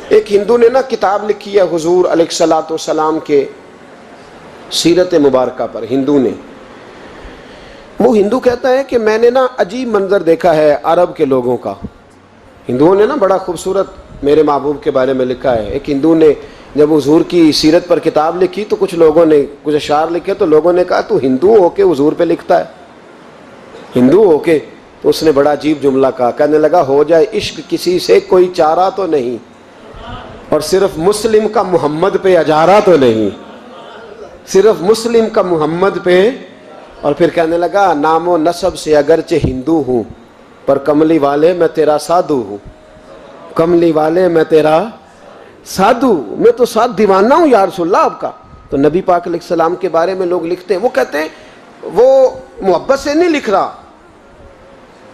ایک ہندو نے نا کتاب لکھی ہے حضور علیہ الصلوۃ والسلام کے سیرت مبارکہ پر، ہندو نے، وہ ہندو کہتا ہے کہ میں نے نا عجیب منظر دیکھا ہے عرب کے لوگوں کا۔ ہندوؤں نے نا بڑا خوبصورت میرے محبوب کے بارے میں لکھا ہے۔ ایک ہندو نے جب حضور کی سیرت پر کتاب لکھی تو کچھ لوگوں نے کچھ اشعار لکھے، تو لوگوں نے کہا تو ہندو ہو کے حضور پہ لکھتا ہے، ہندو ہو کے؟ تو اس نے بڑا عجیب جملہ کہا، کہنے لگا ہو جائے عشق کسی سے کوئی چارہ تو نہیں، اور صرف مسلم کا محمد پہ اجارہ تو نہیں، صرف مسلم کا محمد پہ۔ اور پھر کہنے لگا نام و نسب سے اگرچہ ہندو ہوں پر کملی والے میں تیرا سادھو ہوں، کملی والے میں تیرا سادھو، میں تو ساتھ دیوانہ ہوں یا رسول اللہ آپ کا۔ تو نبی پاک علیہ السلام کے بارے میں لوگ لکھتے ہیں، وہ کہتے ہیں وہ محبت سے نہیں لکھ رہا،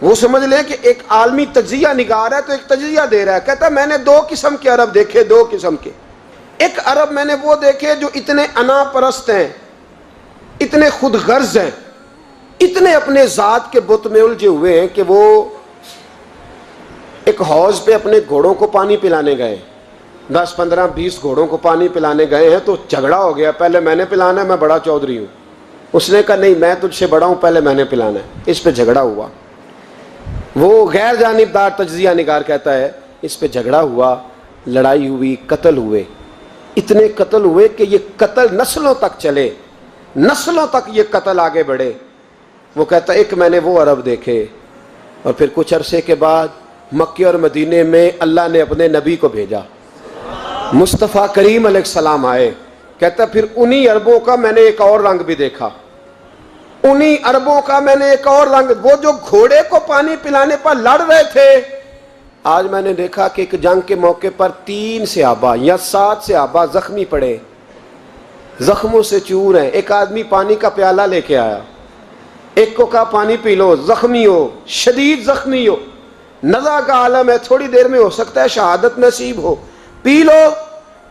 وہ سمجھ لیں کہ ایک عالمی تجزیہ نگار ہے تو ایک تجزیہ دے رہا ہے۔ کہتا ہے میں نے دو قسم کے عرب دیکھے، دو قسم کے۔ ایک عرب میں نے وہ دیکھے جو اتنے انا پرست ہیں، اتنے خود غرض ہیں، اتنے اپنے ذات کے بت میں الجھے ہوئے ہیں کہ وہ ایک حوض پہ اپنے گھوڑوں کو پانی پلانے گئے، 10 15 20 گھوڑوں کو پانی پلانے گئے ہیں، تو جھگڑا ہو گیا، پہلے میں نے پلانا ہے، میں بڑا چودھری ہوں۔ اس نے کہا نہیں میں تجھ سے بڑا ہوں، پہلے میں نے پلانا ہے۔ اس پہ جھگڑا ہوا، وہ غیر جانبدار تجزیہ نگار کہتا ہے اس پہ جھگڑا ہوا، لڑائی ہوئی، قتل ہوئے، اتنے قتل ہوئے کہ یہ قتل نسلوں تک چلے، نسلوں تک یہ قتل آگے بڑھے۔ وہ کہتا ہے ایک میں نے وہ عرب دیکھے، اور پھر کچھ عرصے کے بعد مکے اور مدینے میں اللہ نے اپنے نبی کو بھیجا، مصطفیٰ کریم علیہ السلام آئے۔ کہتا پھر انہی عربوں کا میں نے ایک اور رنگ بھی دیکھا، انہی عربوں کا میں نے ایک اور رنگ، وہ جو گھوڑے کو پانی پلانے پر لڑ رہے تھے، آج میں نے دیکھا کہ ایک جنگ کے موقع پر 3 صحابہ یا 7 صحابہ زخمی پڑے، زخموں سے چور ہیں۔ ایک آدمی پانی کا پیالہ لے کے آیا، ایک کو کہا پانی پی لو، زخمی ہو، شدید زخمی ہو، نزع کا عالم ہے، تھوڑی دیر میں ہو سکتا ہے شہادت نصیب ہو، پی لو۔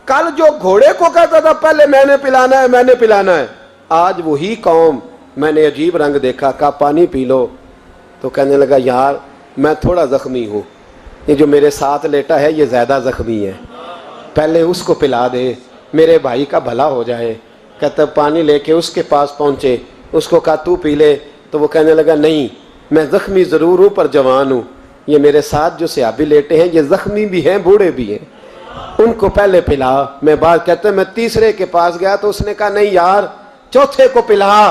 کل جو گھوڑے کو کہتا تھا پہلے میں نے پلانا ہے، میں نے پلانا ہے، آج وہی قوم میں نے عجیب رنگ دیکھا، کہا پانی پی لو۔ تو کہنے لگا یار میں تھوڑا زخمی ہوں، یہ جو میرے ساتھ لیٹا ہے یہ زیادہ زخمی ہے، پہلے اس کو پلا دے، میرے بھائی کا بھلا ہو جائے۔ کہتا پانی لے کے اس کے پاس پہنچے، اس کو کہا تو پی لے، تو وہ کہنے لگا نہیں میں زخمی ضرور ہوں پر جوان ہوں، یہ میرے ساتھ جو صحابی لیٹے ہیں یہ زخمی بھی ہیں بوڑھے بھی ہیں، ان کو پہلے پلا۔ میں بات کہتے ہیں میں تیسرے کے پاس گیا تو اس نے کہا نہیں یار چوتھے کو پلا،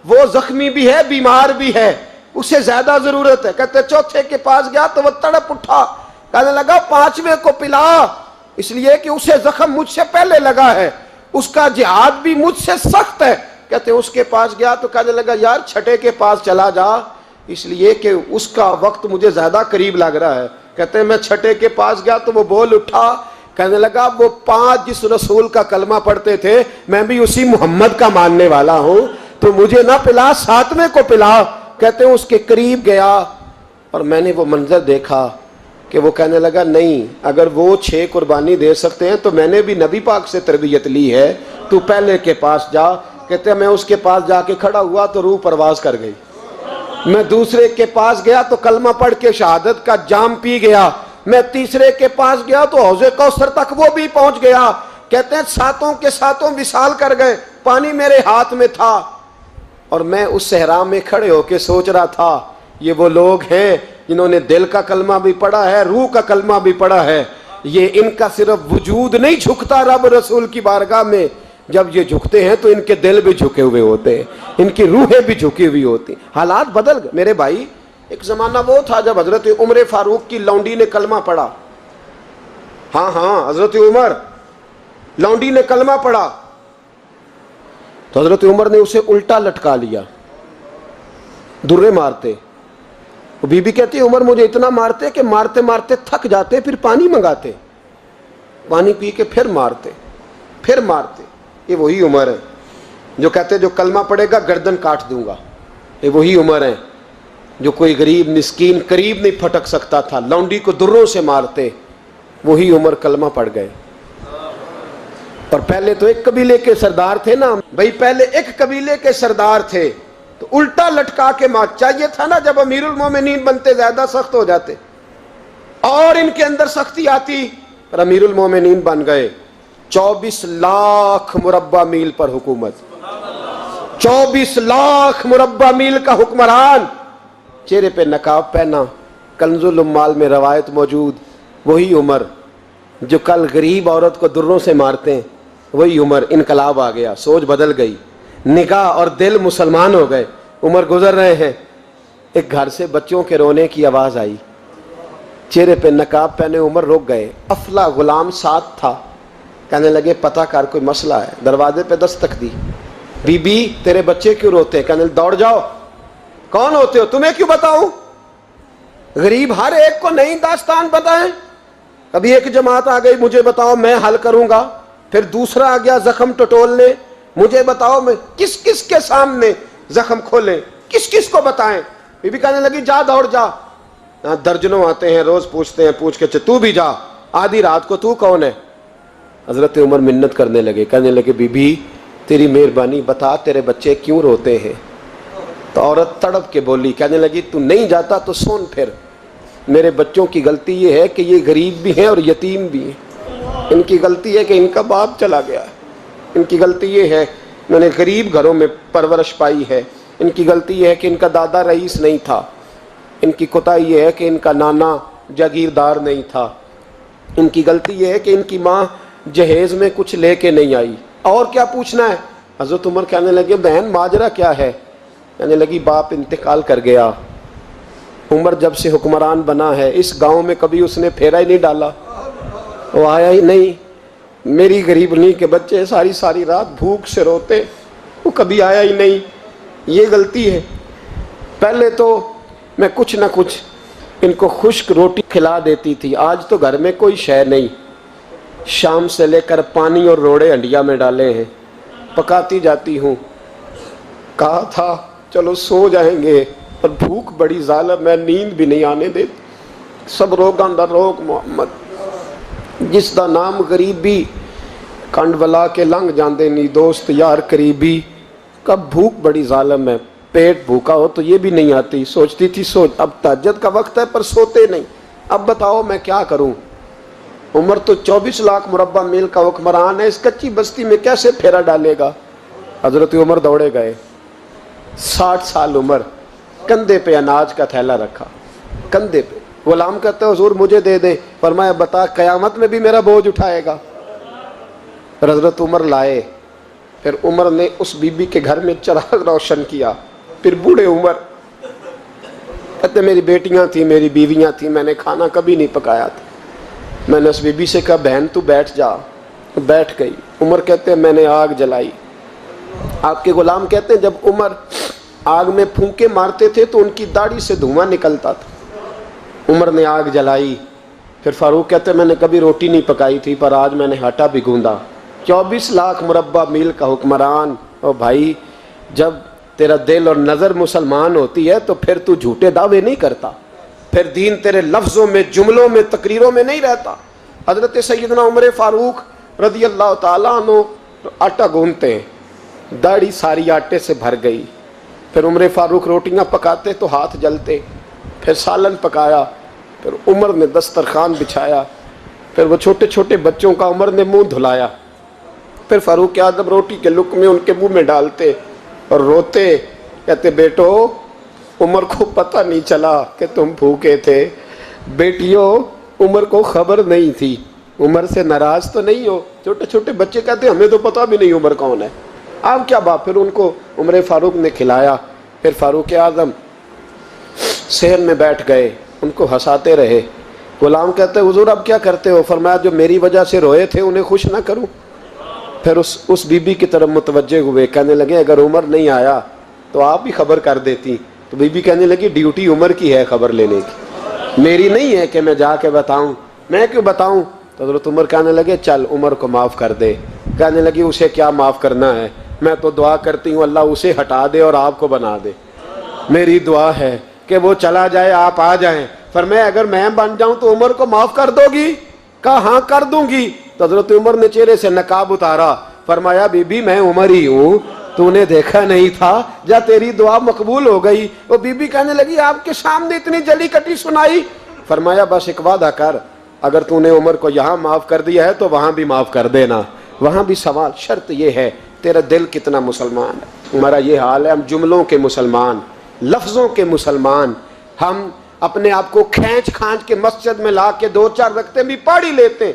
وہ زخمی بھی ہے بیمار بھی ہے، اسے زیادہ ضرورت ہے۔ کہتے چوتھے کے پاس گیا تو وہ تڑپ اٹھا، کہنے لگا 5ویں کو پلا، اس لیے کہ اسے زخم مجھ سے پہلے لگا ہے، اس کا جہاد بھی مجھ سے سخت ہے۔ کہتے اس کے پاس گیا تو کہنے لگا یار 6 کے پاس چلا جا، اس لیے کہ اس کا وقت مجھے زیادہ قریب لگ رہا ہے۔ کہتے ہیں میں 6 کے پاس گیا تو وہ بول اٹھا، کہنے لگا وہ 5 جس رسول کا کلمہ پڑھتے تھے میں بھی اسی محمد کا ماننے والا ہوں، تو مجھے نہ پلا 7ویں کو پلا۔ کہتے ہیں اس کے قریب گیا اور میں نے وہ منظر دیکھا کہ وہ کہنے لگا نہیں اگر وہ 6 قربانی دے سکتے ہیں تو میں نے بھی نبی پاک سے تربیت لی ہے، تو پہلے کے پاس جا۔ کہتے ہیں میں اس کے پاس جا کے کھڑا ہوا تو روح پرواز کر گئی، میں دوسرے کے پاس گیا تو کلمہ پڑھ کے شہادت کا جام پی گیا، میں تیسرے کے پاس گیا تو حوض کوثر تک وہ بھی پہنچ گیا۔ کہتے ہیں 7 کے 7 وصال کر گئے، پانی میرے ہاتھ میں تھا، اور میں اس صحرا میں کھڑے ہو کے سوچ رہا تھا یہ وہ لوگ ہیں جنہوں نے دل کا کلمہ بھی پڑھا ہے، روح کا کلمہ بھی پڑھا ہے، یہ ان کا صرف وجود نہیں جھکتا رب رسول کی بارگاہ میں، جب یہ جھکتے ہیں تو ان کے دل بھی جھکے ہوئے ہوتے ہیں، ان کی روحیں بھی جھکی ہوئی ہوتی ہیں۔ حالات بدل گئے میرے بھائی۔ ایک زمانہ وہ تھا جب حضرت عمر فاروق کی لونڈی نے کلمہ پڑھا، ہاں حضرت عمر لونڈی نے کلمہ پڑھا تو حضرت عمر نے اسے الٹا لٹکا لیا، درے مارتے۔ بی بی کہتی ہے عمر مجھے اتنا مارتے کہ مارتے مارتے تھک جاتے، پھر پانی منگاتے، پانی پی کے پھر مارتے۔ یہ وہی عمر ہے جو کہتے جو کلمہ پڑھے گا گردن کاٹ دوں گا، یہ وہی عمر ہے جو کوئی غریب مسکین قریب نہیں پھٹک سکتا تھا، لونڈی کو دروں سے مارتے، وہی عمر کلمہ پڑھ گئے۔ اور پہلے تو ایک قبیلے کے سردار تھے نا بھائی، پہلے ایک قبیلے کے سردار تھے تو الٹا لٹکا کے مار، چاہیے تھا نا جب امیر المومنین بنتے زیادہ سخت ہو جاتے، اور ان کے اندر سختی آتی اور امیر المومنین بن گئے. 24 لاکھ مربع میل پر حکومت, 24 لاکھ مربع میل کا حکمران, چہرے پہ نقاب پہنا. کنز العمال میں روایت موجود, وہی عمر جو کل غریب عورت کو دروں سے مارتے ہیں, وہی عمر. انقلاب آ گیا, سوچ بدل گئی, نگاہ اور دل مسلمان ہو گئے. عمر گزر رہے ہیں, ایک گھر سے بچوں کے رونے کی آواز آئی. چہرے پہ نقاب پہنے عمر رک گئے. افلا غلام ساتھ تھا. کہنے لگے پتہ کر کوئی مسئلہ ہے. دروازے پہ دستک دی. بی بی تیرے بچے کیوں روتے ہیں؟ کہنے دوڑ جاؤ. کون ہوتے ہو؟ تمہیں کیوں بتاؤں؟ غریب ہر ایک کو نئی داستان بتائیں. کبھی ایک جماعت آ گئی, مجھے بتاؤ میں حل کروں گا. پھر دوسرا آ گیا زخم ٹٹولنے, مجھے بتاؤ میں کس کس کے سامنے زخم کھولیں, کس کس کو بتائیں. بی بی کہنے لگی جا دوڑ جا. درجنوں آتے ہیں روز پوچھتے ہیں, پوچھ کے تو بھی جا. آدھی رات کو تو کون ہے؟ حضرت عمر منت کرنے لگے, کہنے لگے بی بی تیری مہربانی بتا تیرے بچے کیوں روتے ہیں. تو عورت تڑپ کے بولی, کہنے لگی تو نہیں جاتا تو سن پھر. میرے بچوں کی غلطی یہ ہے کہ یہ غریب بھی ہیں اور یتیم بھی ہیں. ان کی غلطی ہے کہ ان کا باپ چلا گیا ہے. ان کی غلطی یہ ہے میں نے غریب گھروں میں پرورش پائی ہے. ان کی غلطی یہ ہے کہ ان کا دادا رئیس نہیں تھا. ان کی کوتاہی یہ ہے کہ ان کا نانا جاگیردار نہیں تھا. ان کی غلطی یہ ہے کہ ان کی ماں جہیز میں کچھ لے کے نہیں آئی. اور کیا پوچھنا ہے؟ حضرت عمر کہنے لگے بہن ماجرا کیا ہے؟ کہنے لگی باپ انتقال کر گیا. عمر جب سے حکمران بنا ہے اس گاؤں میں کبھی اس نے پھیرا ہی نہیں ڈالا, وہ آیا ہی نہیں. میری غریبنی کے بچے ساری ساری رات بھوک سے روتے, وہ کبھی آیا ہی نہیں. یہ غلطی ہے. پہلے تو میں کچھ نہ کچھ ان کو خشک روٹی کھلا دیتی تھی, آج تو گھر میں کوئی شے نہیں. شام سے لے کر پانی اور روڑے ہنڈیا میں ڈالے ہیں, پکاتی جاتی ہوں. کہا تھا چلو سو جائیں گے, پر بھوک بڑی ظالم ہے, نیند بھی نہیں آنے دیتی. سب روگاں دا روگ محمد, جس دا نام غریبی کنڈ ولا کے لنگ جاندے نہیں دوست یار قریبی. کب بھوک بڑی ظالم ہے, پیٹ بھوکا ہو تو یہ بھی نہیں آتی. سوچتی تھی سوچ اب تہجد کا وقت ہے پر سوتے نہیں. اب بتاؤ میں کیا کروں. عمر تو 24 لاکھ مربع میل کا حکمران ہے, اس کچی بستی میں کیسے پھیرا ڈالے گا. حضرت عمر دوڑے گئے. 60 سال عمر, کندھے پہ اناج کا تھیلا رکھا, کندھے پہ. غلام کہتے حضور مجھے دے دیں. فرمایا بتا قیامت میں بھی میرا بوجھ اٹھائے گا. حضرت عمر لائے. پھر عمر نے اس بی بی کے گھر میں چراغ روشن کیا. پھر بوڑھے عمر کہتے میری بیٹیاں تھیں, میری بیویاں تھیں, میں نے کھانا کبھی نہیں پکایا تھا. میں نے اس بی بی سے کہا بہن تو بیٹھ جا. بیٹھ گئی. عمر کہتے ہیں میں نے آگ جلائی. آپ کے غلام کہتے ہیں جب عمر آگ میں پھونکے مارتے تھے تو ان کی داڑھی سے دھواں نکلتا تھا. عمر نے آگ جلائی. پھر فاروق کہتے ہیں میں نے کبھی روٹی نہیں پکائی تھی پر آج میں نے آٹا بھی گوندا. 24 لاکھ مربع میل کا حکمران. او بھائی جب تیرا دل اور نظر مسلمان ہوتی ہے تو پھر تو جھوٹے دعوے نہیں کرتا, پھر دین تیرے لفظوں میں جملوں میں تقریروں میں نہیں رہتا. حضرت سیدنا عمر فاروق رضی اللہ تعالیٰ عنہ آٹا گونتے ہیں, داڑھی ساری آٹے سے بھر گئی. پھر عمر فاروق روٹیاں پکاتے تو ہاتھ جلتے. پھر سالن پکایا. پھر عمر نے دسترخوان بچھایا. پھر وہ چھوٹے چھوٹے بچوں کا عمر نے منہ دھلایا. پھر فاروق اعظم روٹی کے لقمے ان کے منہ میں ڈالتے اور روتے, کہتے بیٹو عمر کو پتہ نہیں چلا کہ تم بھوکے تھے. بیٹیوں عمر کو خبر نہیں تھی. عمر سے ناراض تو نہیں ہو. چھوٹے چھوٹے بچے کہتے ہمیں تو پتہ بھی نہیں عمر کون ہے. آپ کیا بات. پھر ان کو عمر فاروق نے کھلایا. پھر فاروق اعظم صحن میں بیٹھ گئے, ان کو ہنساتے رہے. غلام کہتے حضور اب کیا کرتے ہو؟ فرمایا جو میری وجہ سے روئے تھے انہیں خوش نہ کروں. پھر اس بی بی کی طرف متوجہ ہوئے, کہنے لگے اگر عمر نہیں آیا تو آپ ہی خبر کر دیتی. تو بی بی کہنے لگی ڈیوٹی عمر کی ہے خبر لینے کی, میری نہیں ہے کہ میں جا کے بتاؤں. میں کیوں بتاؤں؟ تو حضرت عمر کہنے لگے چل عمر کو معاف کر دے. کہنے لگی اسے کیا معاف کرنا ہے, میں تو دعا کرتی ہوں اللہ اسے ہٹا دے اور آپ کو بنا دے. میری دعا ہے کہ وہ چلا جائے آپ آ جائیں. فرمایا اگر میں بن جاؤں تو عمر کو معاف کر دو گی؟ کہا ہاں کر دوں گی. تو حضرت عمر نے چہرے سے نقاب اتارا. فرمایا بی بی میں عمر ہی ہوں, تو نے دیکھا نہیں تھا, جا تیری دعا مقبول ہو گئی. وہ بی بی کہنے لگی آپ کے سامنے اتنی جلی کٹی سنائی. فرمایا بس ایک وعدہ کر, اگر تو نے عمر کو یہاں معاف کر دیا ہے تو وہاں بھی معاف کر دینا. وہاں بھی سوال شرط یہ ہے تیرا دل کتنا مسلمان ہے. ہمارا یہ حال ہے, ہم جملوں کے مسلمان, لفظوں کے مسلمان, ہم اپنے آپ کو کھینچ کھانچ کے مسجد میں لا کے 2-4 رکعتیں بھی پڑھ ہی لیتے,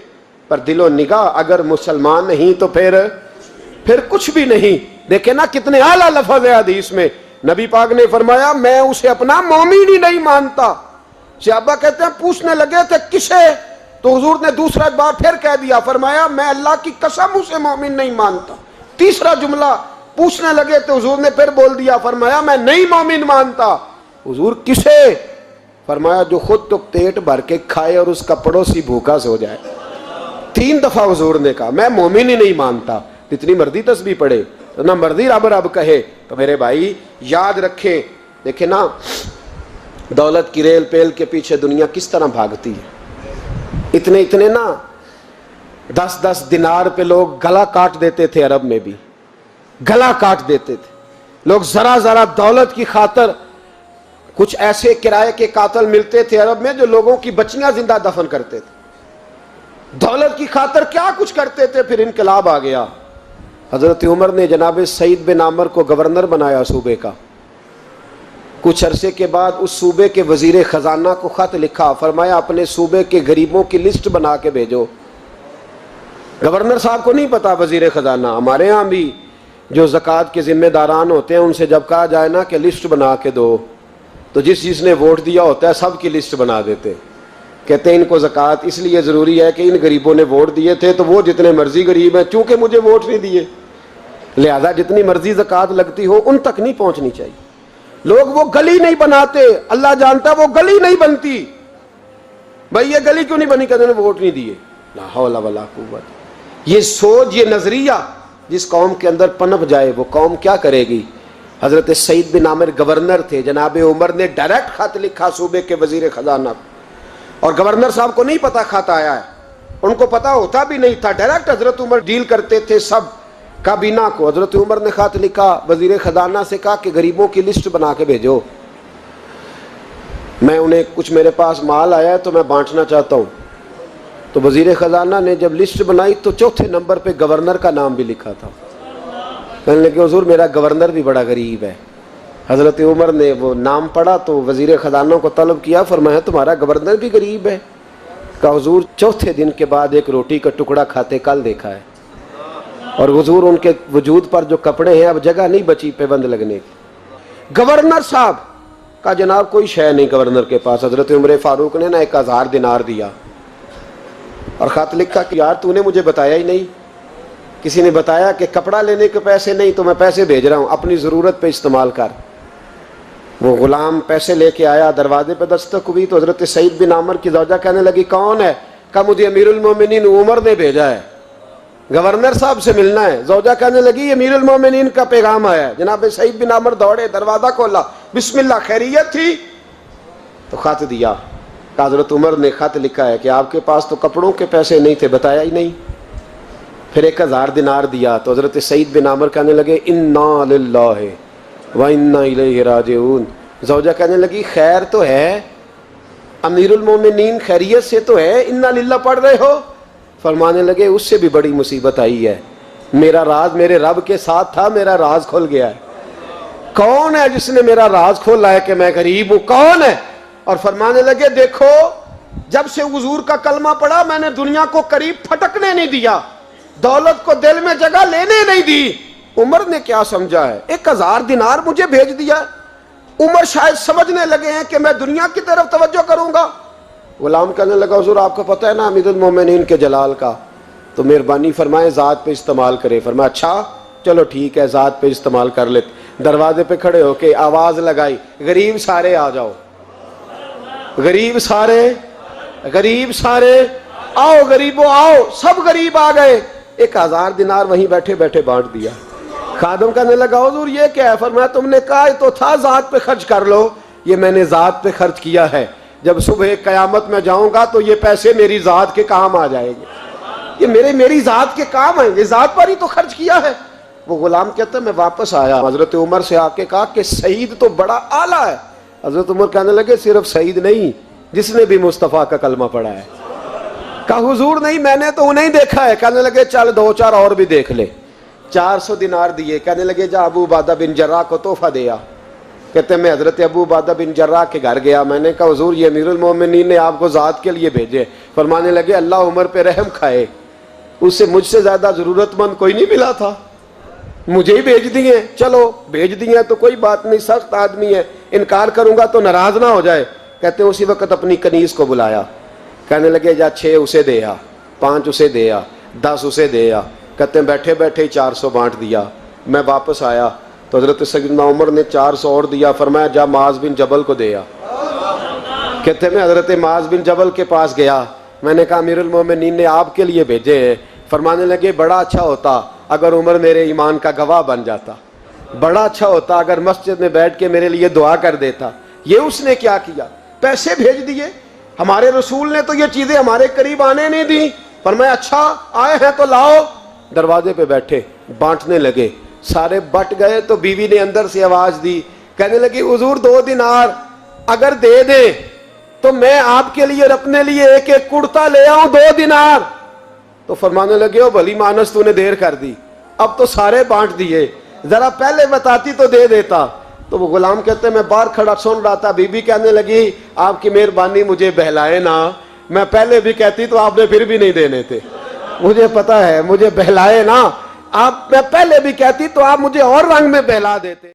پر دل و نگاہ اگر مسلمان نہیں تو پھر کچھ بھی نہیں. دیکھیں نا کتنے اعلیٰ لفظ ہے حدیث میں. نبی پاک نے فرمایا میں اسے اپنا مومن ہی نہیں مانتا. صحابہ کہتے ہیں پوچھنے لگے تھے کسے, تو حضور نے دوسرا بار پھر کہہ دیا, فرمایا میں اللہ کی قسم اسے مومن نہیں مانتا. تیسرا جملہ پوچھنے لگے تو حضور نے پھر بول دیا, فرمایا میں نہیں مومن مانتا. حضور کسے؟ فرمایا جو خود تو پیٹ بھر کے کھائے اور اس کا پڑوسی بھوکا سو جائے. 3 دفعہ حضور نے کہا میں مومن ہی نہیں مانتا. جتنی مرضی تسبیح پڑھے, نہ مرضی رب رب کہے. تو میرے بھائی یاد رکھیں, دیکھیں نا دولت کی ریل پیل کے پیچھے دنیا کس طرح بھاگتی ہے. اتنے نا 10 دینار پہ لوگ گلا کاٹ دیتے تھے. عرب میں بھی گلا کاٹ دیتے تھے لوگ ذرا دولت کی خاطر. کچھ ایسے کرائے کے قاتل ملتے تھے عرب میں جو لوگوں کی بچیاں زندہ دفن کرتے تھے. دولت کی خاطر کیا کچھ کرتے تھے. پھر انقلاب آ گیا. حضرت عمر نے جناب سعید بن عامر کو گورنر بنایا صوبے کا. کچھ عرصے کے بعد اس صوبے کے وزیر خزانہ کو خط لکھا, فرمایا اپنے صوبے کے غریبوں کی لسٹ بنا کے بھیجو. گورنر صاحب کو نہیں پتا وزیر خزانہ. ہمارے ہاں بھی جو زکوٰۃ کے ذمہ داران ہوتے ہیں ان سے جب کہا جائے نا کہ لسٹ بنا کے دو, تو جس نے ووٹ دیا ہوتا ہے سب کی لسٹ بنا دیتے. کہتے ہیں ان کو زکوٰۃ اس لیے ضروری ہے کہ ان غریبوں نے ووٹ دیے تھے تو وہ جتنے مرضی غریب ہیں, چونکہ مجھے ووٹ نہیں دیے لہذا جتنی مرضی زکوٰۃ لگتی ہو ان تک نہیں پہنچنی چاہیے. لوگ وہ گلی نہیں بناتے, اللہ جانتا وہ گلی نہیں بنتی. بھائی یہ گلی کیوں نہیں بنی, کہتے ہیں ووٹ نہیں دیے. لا حول ولا قوت. یہ سوچ, یہ نظریہ جس قوم کے اندر پنپ جائے وہ قوم کیا کرے گی. حضرت سعید بن عامر گورنر تھے. جناب عمر نے ڈائریکٹ خط لکھا صوبے کے وزیر خزانہ کو, اور گورنر صاحب کو نہیں پتا خط آیا ہے, ان کو پتا ہوتا بھی نہیں تھا. ڈائریکٹ حضرت عمر ڈیل کرتے تھے سب کابینہ کو. حضرت عمر نے خط لکھا, وزیر خزانہ سے کہا کہ غریبوں کی لسٹ بنا کے بھیجو, میں انہیں کچھ میرے پاس مال آیا ہے تو میں بانٹنا چاہتا ہوں. تو وزیر خزانہ نے جب لسٹ بنائی تو 4تھے نمبر پہ گورنر کا نام بھی لکھا تھا. کہنے لگے حضور میرا گورنر بھی بڑا غریب ہے. حضرت عمر نے وہ نام پڑھا تو وزیر خزانہ کو طلب کیا, فرمایا تمہارا گورنر بھی غریب ہے. کہا حضور 4تھے دن کے بعد ایک روٹی کا ٹکڑا کھاتے کل دیکھا ہے, اور حضور ان کے وجود پر جو کپڑے ہیں اب جگہ نہیں بچی پیبند لگنے کی. گورنر صاحب کا جناب کوئی شے نہیں گورنر کے پاس. حضرت عمر فاروق نے نا 1000 دینار دیا اور خط لکھا کہ یار تو نے مجھے بتایا ہی نہیں. کسی نے بتایا کہ کپڑا لینے کے پیسے نہیں تو میں پیسے بھیج رہا ہوں, اپنی ضرورت پہ استعمال کر. وہ غلام پیسے لے کے آیا, دروازے پہ دستک ہوئی تو حضرت سعید بن عامر کی زوجہ کہنے لگی کون ہے؟ کہا مجھے امیر المومنین عمر نے بھیجا ہے, گورنر صاحب سے ملنا ہے. زوجہ کہنے لگی امیر المومنین کا پیغام آیا ہے. جناب سعید بن عامر دوڑے, دروازہ کھولا, بسم اللہ, خیریت تھی؟ تو خط دیا. حضرت عمر نے خط لکھا ہے کہ آپ کے پاس تو کپڑوں کے پیسے نہیں تھے, بتایا ہی نہیں. پھر 1000 دینار دیا. تو حضرت سعید بن عامر کہنے لگے انا للہ و انا الیہ راجعون. زوجہ کہنے لگی خیر تو ہے, امیر المومنین خیریت سے تو ہے, انا للہ پڑھ رہے ہو؟ فرمانے لگے اس سے بھی بڑی مصیبت آئی ہے, میرا راز میرے رب کے ساتھ تھا, میرا راز کھل گیا ہے. کون ہے جس نے میرا راز کھولا ہے کہ میں غریب ہوں, کون ہے؟ اور فرمانے لگے دیکھو جب سے حضور کا کلمہ پڑھا میں نے دنیا کو قریب پھٹکنے نہیں دیا, دولت کو دل میں جگہ لینے نہیں دی. عمر نے کیا سمجھا ہے, 1000 دینار مجھے بھیج دیا. عمر شاید سمجھنے لگے ہیں کہ میں دنیا کی طرف توجہ کروں گا. غلام کہنے لگا حضور آپ کو پتہ ہے نا امیر المومنین کے جلال کا, تو مہربانی فرمائے ذات پہ استعمال کرے. فرمایا اچھا چلو ٹھیک ہے ذات پہ استعمال کر لیتے. دروازے پہ کھڑے ہو کے آواز لگائی, غریب سارے آ جاؤ, غریب سارے, غریب سارے آؤ, غریبوں آؤ. سب غریب آ گئے. 1000 دینار وہیں بیٹھے بیٹھے بانٹ دیا. خادم کہنے لگا حضور یہ کیا ہے؟ فرمایا تم نے کہا تو تھا ذات پہ خرچ کر لو, یہ میں نے ذات پہ خرچ کیا ہے. جب صبح قیامت میں جاؤں گا تو یہ پیسے میری ذات کے کام آ جائیں گے, یہ میری ذات کے کام آئیں گے, ذات پر ہی تو خرچ کیا ہے. وہ غلام کہتا ہے میں واپس آیا, حضرت عمر سے آ کے کہا کہ سعید تو بڑا اعلیٰ ہے. حضرت عمر کہنے لگے صرف سعید نہیں, جس نے بھی مصطفیٰ کا کلمہ پڑھا ہے. کہا حضور نہیں میں نے تو انہیں دیکھا ہے. کہنے لگے چل 2-4 اور بھی دیکھ لے. 400 دینار دیے. کہنے لگے جا ابو عبادہ بن جراح کو تحفہ دیا. کہتے ہیں میں حضرت ابو عبادہ بن جراح کے گھر گیا. میں نے کہا حضور یہ امیر المومنین نے آپ کو ذات کے لیے بھیجے. فرمانے لگے اللہ عمر پہ رحم کھائے, اسے مجھ سے زیادہ ضرورت مند کوئی نہیں ملا تھا, مجھے ہی بھیج دیے. چلو بھیج دیے تو کوئی بات نہیں, سخت آدمی ہے, انکار کروں گا تو ناراض نہ ہو جائے. کہتے ہیں اسی وقت اپنی کنیز کو بلایا. کہنے لگے جا 6 اسے دے آ, 5 اسے دے آ, 10 اسے دے آ. کہتے ہیں بیٹھے بیٹھے ہی 400 بانٹ دیا. میں واپس آیا تو حضرت سیدنا عمر نے 400 اور دیا. فرمایا جا معاذ بن جبل کو دے آ. کہتے ہیں میں حضرت معاذ بن جبل کے پاس گیا. میں نے کہا امیر المومنین نے آپ کے لیے بھیجے ہیں. فرمانے لگے بڑا اچھا ہوتا اگر عمر میرے ایمان کا گواہ بن جاتا, بڑا اچھا ہوتا اگر مسجد میں بیٹھ کے میرے لیے دعا کر دیتا. یہ اس نے کیا کیا, پیسے بھیج دیے. ہمارے رسول نے تو یہ چیزیں ہمارے قریب آنے نہیں دی. فرمایا اچھا آئے ہیں تو لاؤ. دروازے پہ بیٹھے بانٹنے لگے. سارے بٹ گئے تو بیوی نے اندر سے آواز دی. کہنے لگی حضور 2 دینار اگر دے دیں تو میں آپ کے لیے اور اپنے لیے ایک ایک کرتا لے آؤں. 2 دینار. تو فرمانے لگے او بھلی مانس تو نے دیر کر دی, اب تو سارے بانٹ دیے, ذرا پہلے بتاتی تو دے دیتا. تو وہ غلام کہتے ہیں میں باہر کھڑا سن رہا تھا. بی بی کہنے لگی آپ کی مہربانی مجھے بہلائے نا, میں پہلے بھی کہتی تو آپ نے پھر بھی نہیں دینے تھے. مجھے پتا ہے مجھے بہلائے نا, آپ میں پہلے بھی کہتی تو آپ مجھے اور رنگ میں بہلا دیتے.